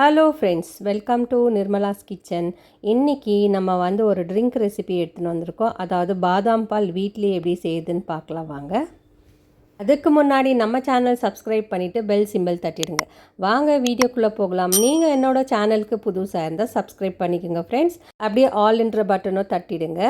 Hello friends, welcome to Nirmala's kitchen. இன்றைக்கி நம்ம ஒரு ட்ரிங்க் ரெசிபி எடுத்துன்னு வந்திருக்கோம். அதாவது பாதாம் பால் வீட்லேயே எப்படி செய்யுதுன்னு பார்க்கலாம் வாங்க. அதுக்கு முன்னாடி நம்ம சேனல் சப்ஸ்கிரைப் பண்ணிவிட்டு பெல் சிம்பிள் தட்டிடுங்க. வாங்க வீடியோக்குள்ளே போகலாம். நீங்கள் என்னோடய சேனலுக்கு புதுசாக இருந்தால் சப்ஸ்கிரைப் பண்ணிக்கோங்க ஃப்ரெண்ட்ஸ். அப்படியே ஆல்ன்ற பட்டனும் தட்டிடுங்க.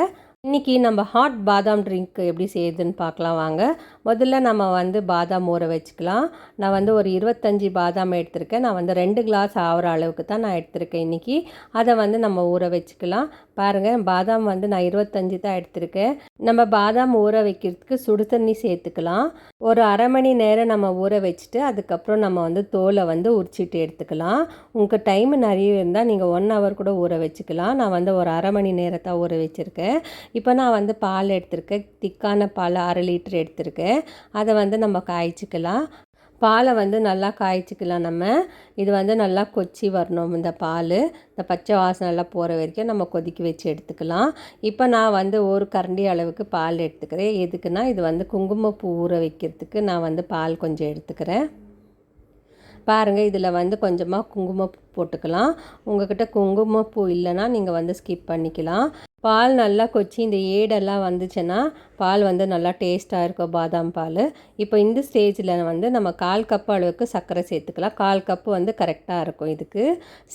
இன்றைக்கி நம்ம ஹாட் பாதாம் ட்ரிங்க் எப்படி செய்யுதுன்னு பார்க்கலாம் வாங்க. முதல்ல நம்ம பாதாம் ஊற வச்சுக்கலாம். நான் ஒரு 25 பாதாம் எடுத்திருக்கேன். நான் 2 கிளாஸ் ஆகிற அளவுக்கு தான் நான் எடுத்திருக்கேன் இன்றைக்கி. அதை நம்ம ஊற வச்சுக்கலாம். பாருங்கள், பாதாம் நான் 25 தான் எடுத்திருக்கேன். நம்ம பாதாம் ஊற வைக்கிறதுக்கு சுடு தண்ணி சேர்த்துக்கலாம். ஒரு அரை மணி நேரம் நம்ம ஊற வச்சுட்டு அதுக்கப்புறம் நம்ம தோலை உரிச்சிட்டு எடுத்துக்கலாம். உங்களுக்கு டைம் நிறைய இருந்தால் நீங்கள் 1 ஹவர் கூட ஊற வச்சுக்கலாம். நான் ஒரு அரை மணி நேரத்தை ஊற வச்சுருக்கேன். இப்போ நான் பால் எடுத்திருக்கேன். திக்கான பால் 1/2 லிட்டர் எடுத்திருக்கேன். அதை நம்ம காய்ச்சிக்கலாம். பாலை நல்லா காய்ச்சிக்கலாம். இது நல்லா கொச்சி வரணும். இந்த பால் இந்த பச்சை வாசனை எல்லாம் போகிற வரைக்கும் நம்ம கொதிக்க வச்சு எடுத்துக்கலாம். இப்போ நான் ஒரு கரண்டி அளவுக்கு பால் எடுத்துக்கிறேன். எதுக்குன்னா இது குங்குமப்பூ ஊற வைக்கிறதுக்கு நான் பால் கொஞ்சம் எடுத்துக்கிறேன். பாருங்கள், இதில் கொஞ்சமாக குங்குமப்பூ போட்டுக்கலாம். உங்கள்கிட்ட குங்குமப்பூ இல்லைன்னா நீங்கள் ஸ்கிப் பண்ணிக்கலாம். பால் நல்லா கொச்சி இந்த ஏடெல்லாம் வந்துச்சுன்னா பால் நல்லா டேஸ்ட்டாக இருக்கும் பாதாம் பால். இப்போ இந்த ஸ்டேஜில் நம்ம 1/4 கப் அளவுக்கு சர்க்கரை சேர்த்துக்கலாம். 1/4 கப்பு கரெக்டாக இருக்கும். இதுக்கு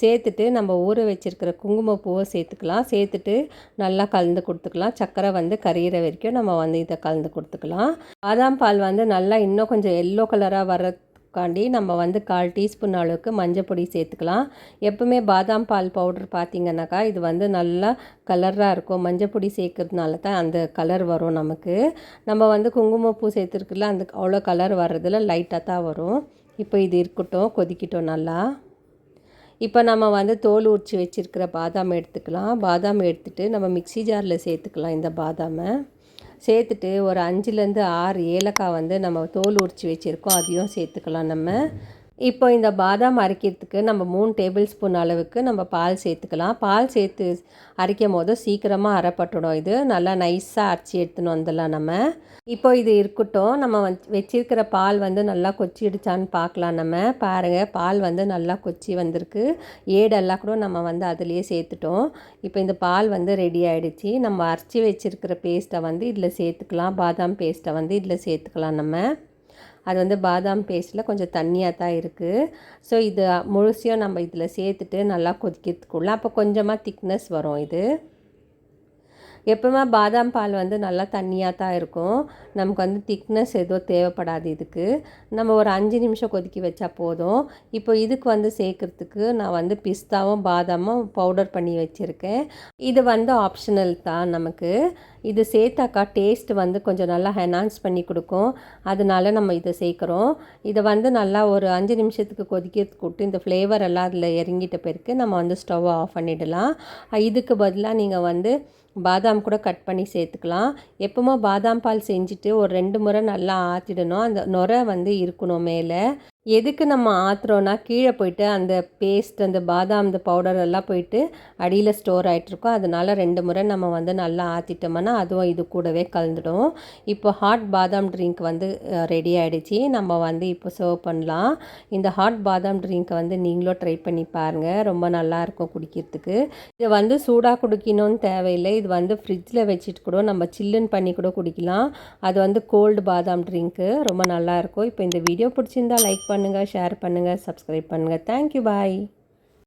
சேர்த்துட்டு நம்ம ஊற வச்சுருக்கிற குங்குமப்பூவை சேர்த்துக்கலாம். சேர்த்துட்டு நல்லா கலந்து கொடுத்துக்கலாம். சர்க்கரை கரியிற வரைக்கும் நம்ம இதை கலந்து கொடுத்துக்கலாம். பாதாம் பால் நல்லா இன்னும் கொஞ்சம் எல்லோ கலராக வர்றதுக்காண்டி நம்ம 1/4 டீஸ்பூன் அளவுக்கு மஞ்சள் பொடி சேர்த்துக்கலாம். எப்பவுமே பாதாம் பால் பவுடர் பார்த்திங்கன்னாக்கா இது நல்லா கலராக இருக்கும். மஞ்சள் பொடி சேர்க்கறதுனால தான் அந்த கலர் வரும். நம்ம குங்குமப்பூ சேர்த்துருக்குல அந்த அவ்வளோ கலர் வர்றதில் லைட்டாக தான் வரும். இப்போ இது இருக்கட்டும், கொதிக்கட்டும் நல்லா. இப்போ நம்ம தோல் உரித்து வச்சுருக்கிற பாதாம் எடுத்துக்கலாம். பாதாம் எடுத்துகிட்டு நம்ம மிக்ஸி ஜாரில் சேர்த்துக்கலாம். இந்த பாதாமை சேர்த்துட்டு ஒரு 5லேருந்து 6 ஏலக்காய் நம்ம தோல் உரித்து வச்சுருக்கோம், அதையும் சேர்த்துக்கலாம். இப்போ இந்த பாதாம் அரைக்கிறதுக்கு நம்ம 3 டேபிள் ஸ்பூன் அளவுக்கு நம்ம பால் சேர்த்துக்கலாம். பால் சேர்த்து அரைக்கும் போது சீக்கிரமாக அரைப்பட்டுடும். இது நல்லா நைஸாக அரைச்சி எடுத்துன்னு வந்துடலாம். இப்போ இது இருக்கட்டும். நம்ம வச்சிருக்கிற பால் நல்லா கொச்சிடுச்சான்னு பார்க்கலாம். பாருங்கள், பால் நல்லா கொச்சி வந்திருக்கு. ஏடெல்லாம் கூட நம்ம அதுலேயே சேர்த்துட்டோம். இப்போ இந்த பால் ரெடி ஆகிடுச்சு. நம்ம அரைச்சி வச்சுருக்கிற பேஸ்ட்டை இதில் சேர்த்துக்கலாம். பாதாம் பேஸ்ட்டை இதில் சேர்த்துக்கலாம். அது பாதாம் பேஸ்ட்டில் கொஞ்சம் தண்ணியாக தான் இருக்குது. ஸோ இது முழுசையும் நம்ம இதில் சேர்த்துட்டு நல்லா கொதிக்கிறதுக்குள்ள அப்போ கொஞ்சமாக திக்னஸ் வரும். இது எப்பவுமே பாதாம் பால் நல்லா தண்ணியாக தான் இருக்கும். நமக்கு திக்னஸ் எதுவும் தேவைப்படாது. இதுக்கு நம்ம ஒரு 5 நிமிஷம் கொதிக்க வச்சா போதும். இப்போ இதுக்கு சேர்க்குறதுக்கு நான் பிஸ்தாவும் பாதாமும் பவுடர் பண்ணி வச்சுருக்கேன். இது ஆப்ஷனல் தான். நமக்கு இது சேர்த்தாக்கா டேஸ்ட் கொஞ்சம் நல்லா என்ஹான்ஸ் பண்ணி கொடுக்கும். அதனால நம்ம இதை சேர்க்குறோம். இதை நல்லா ஒரு 5 நிமிஷத்துக்கு கொதிக்கிறதுக்கு விட்டு இந்த ஃப்ளேவர் எல்லாம் அதில் இறங்கிட்ட பிறகு நம்ம ஸ்டவ்வை ஆஃப் பண்ணிடலாம். இதுக்கு பதிலாக நீங்கள் பாதாம் கூட கட் பண்ணி சேர்த்துக்கலாம். எப்பவுமே பாதாம் பால் செஞ்சுட்டு ஒரு 2 முறை நல்லா ஆற்றிடணும். அந்த நுரை இருக்கணும் மேலே. எதுக்கு நம்ம ஆற்றுறோன்னா கீழே போயிட்டு அந்த பேஸ்ட் அந்த பாதாம் அந்த பவுடர் எல்லாம் போயிட்டு அடியில் ஸ்டோர் ஆகிட்ருக்கோம். அதனால் 2 முறை நம்ம நல்லா ஆற்றிட்டோம்னா அதுவும் இது கூடவே கலந்துடும். இப்போ ஹாட் பாதாம் ட்ரிங்க் ரெடி ஆகிடுச்சு. நம்ம இப்போ சர்வ் பண்ணலாம். இந்த ஹாட் பாதாம் ட்ரிங்க்கை நீங்களும் ட்ரை பண்ணி பாருங்கள். ரொம்ப நல்லாயிருக்கும் குடிக்கிறதுக்கு. இது சூடாக குடிக்கணும்னு தேவையில்லை. இது ஃப்ரிட்ஜில் வச்சுட்டு கூட நம்ம சில்லுன்னு பண்ணி கூட குடிக்கலாம். அது கோல்டு பாதாம் ட்ரிங்க்கு ரொம்ப நல்லாயிருக்கும். இப்போ இந்த வீடியோ பிடிச்சிருந்தா லைக் பண்ணுங்கள், ஷேர் பண்ணுங்கள், சப்ஸ்கிரைப் பண்ணுங்கள். தேங்க்யூ, பாய்.